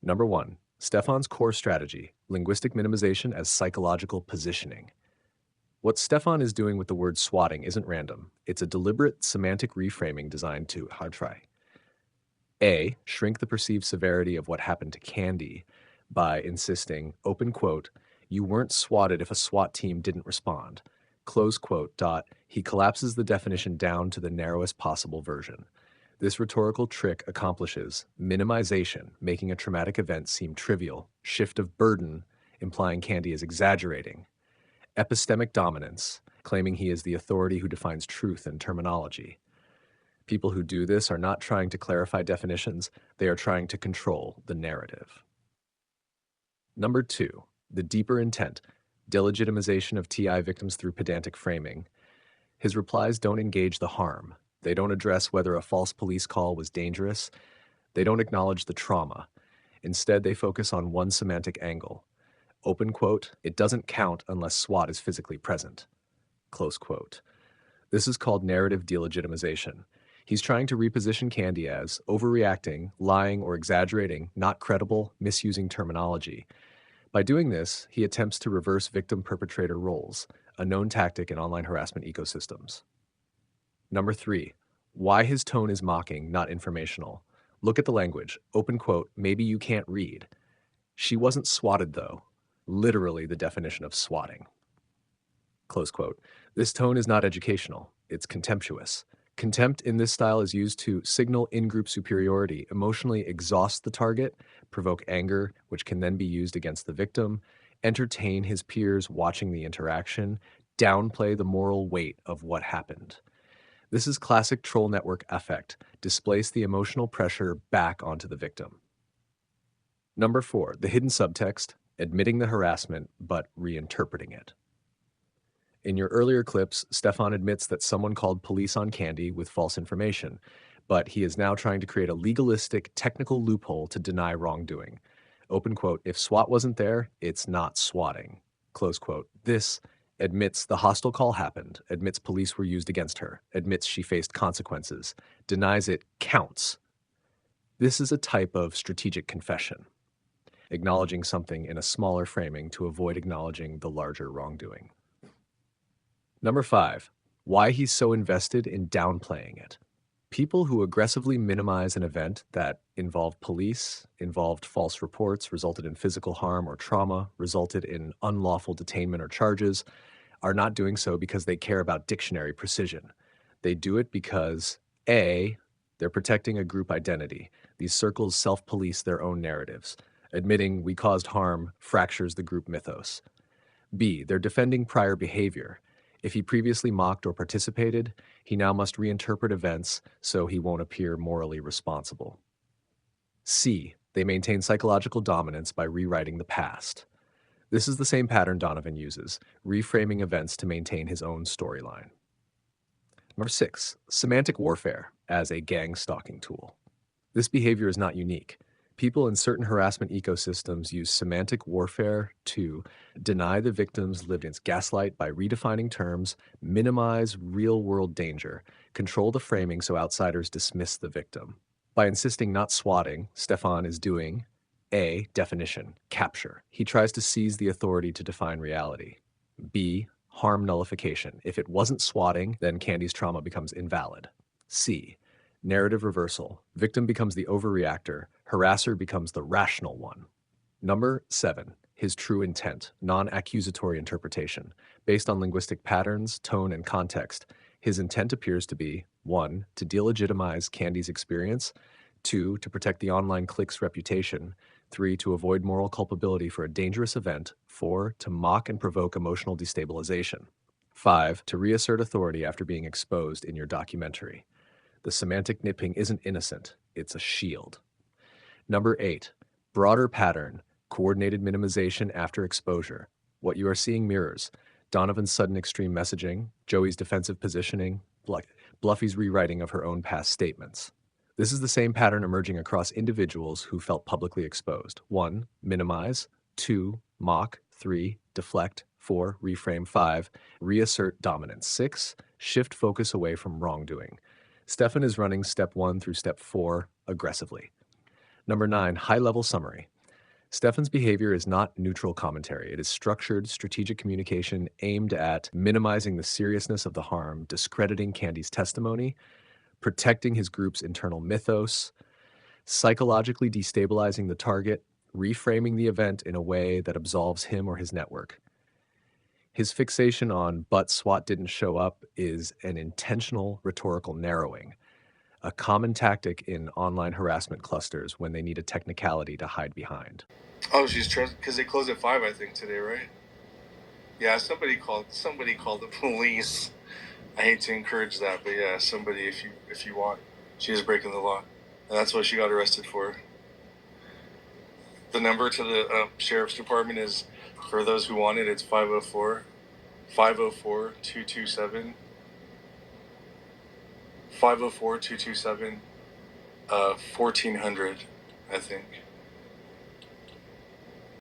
Number 1. Stefan's core strategy, linguistic minimization as psychological positioning. What Stefan is doing with the word swatting isn't random. It's a deliberate semantic reframing designed to try. A. Shrink the perceived severity of what happened to Candy by insisting, open quote, you weren't swatted if a SWAT team didn't respond. Close quote. He collapses the definition down to the narrowest possible version. This rhetorical trick accomplishes minimization, making a traumatic event seem trivial, shift of burden, implying Candy is exaggerating, epistemic dominance, claiming he is the authority who defines truth and terminology. People who do this are not trying to clarify definitions, they are trying to control the narrative. Number 2, the deeper intent, delegitimization of TI victims through pedantic framing. His replies don't engage the harm. They don't address whether a false police call was dangerous. They don't acknowledge the trauma. Instead, they focus on one semantic angle. Open quote, it doesn't count unless SWAT is physically present. Close quote. This is called narrative delegitimization. He's trying to reposition Candy as overreacting, lying, or exaggerating, not credible, misusing terminology. By doing this, he attempts to reverse victim-perpetrator roles, a known tactic in online harassment ecosystems. Number 3, why his tone is mocking, not informational. Look at the language. Open quote, maybe you can't read. She wasn't swatted, though. Literally the definition of swatting. Close quote. This tone is not educational. It's contemptuous. Contempt in this style is used to signal in-group superiority, emotionally exhaust the target, provoke anger, which can then be used against the victim, entertain his peers watching the interaction, downplay the moral weight of what happened. This is classic troll network affect, displace the emotional pressure back onto the victim. Number 4, the hidden subtext, admitting the harassment but reinterpreting it. In your earlier clips, Stefan admits that someone called police on Candy with false information, but he is now trying to create a legalistic, technical loophole to deny wrongdoing. Open quote, if SWAT wasn't there, it's not swatting. Close quote. This admits the hostile call happened, admits police were used against her, admits she faced consequences, denies it counts. This is a type of strategic confession, acknowledging something in a smaller framing to avoid acknowledging the larger wrongdoing. Number 5, why he's so invested in downplaying it. People who aggressively minimize an event that involved police, involved false reports, resulted in physical harm or trauma, resulted in unlawful detainment or charges, are not doing so because they care about dictionary precision. They do it because A, they're protecting a group identity. These circles self-police their own narratives. Admitting we caused harm fractures the group mythos. B, they're defending prior behavior. If he previously mocked or participated, he now must reinterpret events so he won't appear morally responsible. C, they maintain psychological dominance by rewriting the past. This is the same pattern Donovan uses, reframing events to maintain his own storyline. Number 6, semantic warfare as a gang stalking tool. This behavior is not unique. People in certain harassment ecosystems use semantic warfare to deny the victim's lived experience, gaslight by redefining terms, minimize real-world danger, control the framing so outsiders dismiss the victim. By insisting not swatting, Stefan is doing A, definition, capture. He tries to seize the authority to define reality. B, harm nullification. If it wasn't swatting, then Candy's trauma becomes invalid. C, narrative reversal. Victim becomes the overreactor. Harasser becomes the rational one. Number 7, his true intent, non-accusatory interpretation. Based on linguistic patterns, tone, and context, his intent appears to be 1, to delegitimize Candy's experience, 2, to protect the online clique's reputation, 3, to avoid moral culpability for a dangerous event, 4, to mock and provoke emotional destabilization, 5, to reassert authority after being exposed in your documentary. The semantic nipping isn't innocent, it's a shield. Number 8, broader pattern, coordinated minimization after exposure. What you are seeing mirrors Donovan's sudden extreme messaging, Joey's defensive positioning, Bluffy's rewriting of her own past statements. This is the same pattern emerging across individuals who felt publicly exposed. 1, minimize, 2, mock, 3, deflect, 4, reframe, 5, reassert dominance, 6, shift focus away from wrongdoing. Stefan is running step 1 through step 4 aggressively. Number 9, high-level summary. Stefan's behavior is not neutral commentary. It is structured, strategic communication aimed at minimizing the seriousness of the harm, discrediting Candy's testimony, protecting his group's internal mythos, psychologically destabilizing the target, reframing the event in a way that absolves him or his network. His fixation on "but SWAT didn't show up" is an intentional rhetorical narrowing, a common tactic in online harassment clusters when they need a technicality to hide behind. Oh, she's because they closed at 5, I think, today, right? Yeah, somebody called the police. I hate to encourage that, but yeah, somebody, if you want, she is breaking the law, and that's what she got arrested for. The number to the sheriff's department is, for those who want it, it's 504-227 504-227 1400, I think.